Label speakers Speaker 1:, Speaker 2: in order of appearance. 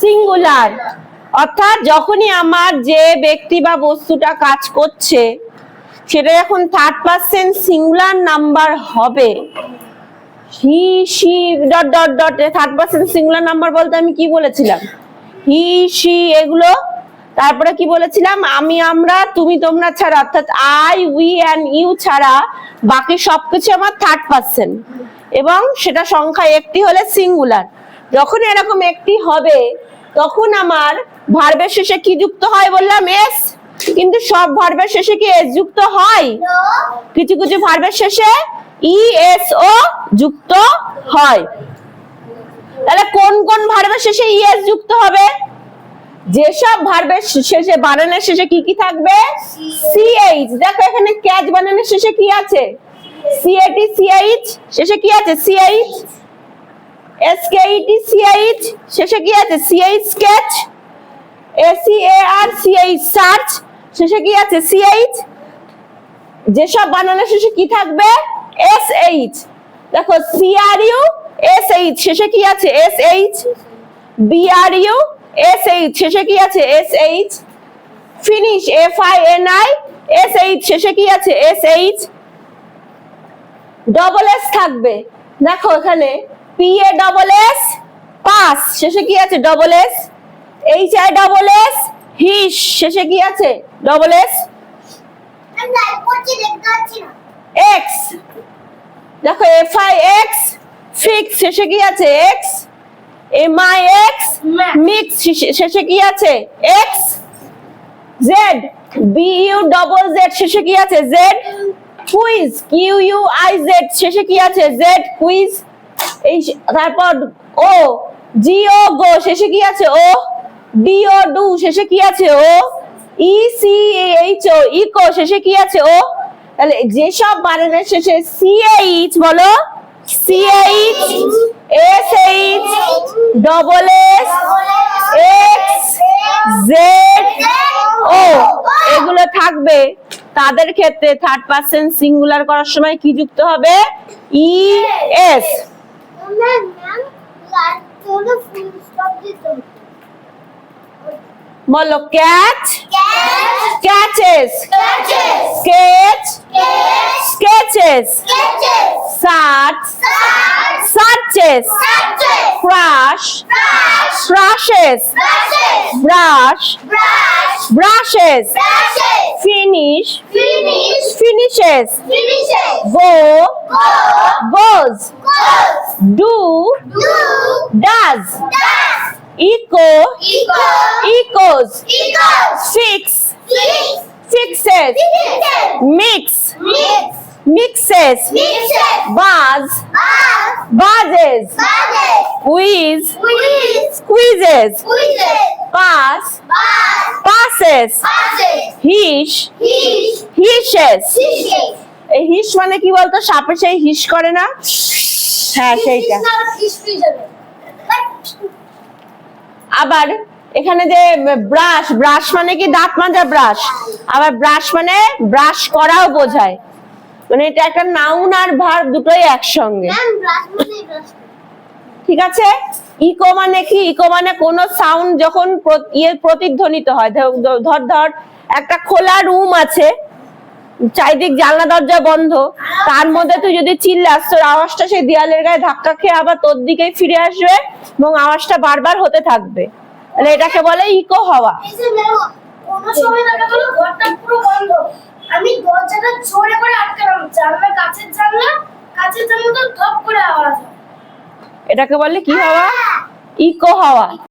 Speaker 1: Singular, অর্থাৎ যখনই আমার যে ব্যক্তি বা বস্তুটা কাজ করছে সেটা যখন থার্ড পারসন সিঙ্গুলার নাম্বার হবে, he she dot dot dot, third person singular number বলতে আমি কি বলেছিলাম, হি শি এগুলো, তারপরে কি বলেছিলাম, আমি আমরা তুমি তোমরা ছাড়া, অর্থাৎ আই উই এন্ড ইউ ছাড়া বাকি সবকিছু আমার থার্ড পারসন, এবং সেটা সংখ্যা একটি হলে সিঙ্গুলার। যখন এরকম একটি হবে তখন আমার ভার্বের শেষে কি যুক্ত হয় বললাম, এস। কিন্তু সব ভার্বের শেষে কি এস যুক্ত হয়? কিছু কিছু ভার্বের শেষে ই এস ও যুক্ত হয়। তাহলে কোন কোন ভার্বের শেষে ই এস যুক্ত হবে? যেসব ভার্বের শেষে বানানের শেষে কি কি থাকবে, সিএইচ। দেখো এখানে ক্যাচ বানানের শেষে কি আছে, সিএটি সিএইচ, শেষে কি আছে সিএইচ। এসকেইটি সিএইচ, শেষে কি আছে সিএইচ স্কেচ। এসিএআর সিএইচ সার্চ, শেষে কি আছে সিএইচ। যেসব বানানের শেষে কি থাকবে, এসএইচ। দেখো সিআরইউ এসএইচ, শেষে কি আছে এসএইচ। বিআরইউ এসএইচ, শেষে কি আছে এসএইচ। ফিনিশ এফআইএনআই এসএইচ, শেষে কি আছে এসএইচ। ডবল এস থাকবে, দেখো এখানে পিএ ডবল এস পাস, শেষে কি আছে double S. HI double S hiss, শেষে কি আছে ডবল এস। এক্স, দেখো এফআই এক্স ফিক্স, শেষে কি আছে এক্স। এমআই এক্স মিক্স, শেষে কি আছে x. Z BU double Z, শেষে কি আছে জেড। কুইজ কিউইউআইজেড, শেষে কি আছে জেড কুইজ। এই তারপর ও জিও গো, শেষে কি আছে ও। ডিও ডু, শেষে কি আছে ও। ইসিএইচও ইকো, শেষে কি আছে ও। তাহলে যেসব বানানের শেষে সিএইচ বলো, CH SH double S X Z ও এগুলো থাকবে, তাদের ক্ষেত্রে থার্ড পারসন সিঙ্গুলার করার সময় কি যুক্ত হবে, ই এস। বলো catch catches, sketch sketches, search searches, crash crashes, brush brushes, finish finishes, go goes, do does, echo echoes, fix fixes, mix mixes, buzz buzzes, quiz quizzes, pass passes, hish hishes। এই হিস মানে কি বলতো, সাপে সেই হিস করে না, হ্যাঁ সেইটা। আবার এখানে যে ব্রাশ, ব্রাশ মানে কি দাঁত মাজা ব্রাশ, আবার ব্রাশ মানে ব্রাশ করাও বোঝায়, মানে এটা একটা নাউন আর ভার্ব দুটোই একসঙ্গে, ঠিক আছে। ইকো মানে কি, ইকো মানে কোন সাউন্ড যখন প্রতিধ্বনিত হয়, ধর ধর একটা খোলা রুম আছে, চারিদিক জানলা দরজা বন্ধ, তার মধ্যে তুই যদি চিল্লাস, তোর আওয়াজটা সেই দেয়ালের গায়ে ধাক্কা খেয়ে আবার তোর দিকেই ফিরে আসবে এবং আওয়াজটা বারবার হতে থাকবে, তাহলে এটাকে বলে ইকো হওয়া।
Speaker 2: কোন সময় দেখা গেল ঘরটা পুরো বন্ধ, আমি দরজাটা জোরে করে আটকালাম, জানলা কাচের জানলা তো ধপ করে আওয়াজ হয়,
Speaker 1: এটাকে বলে কি হওয়া, ইকো হওয়া।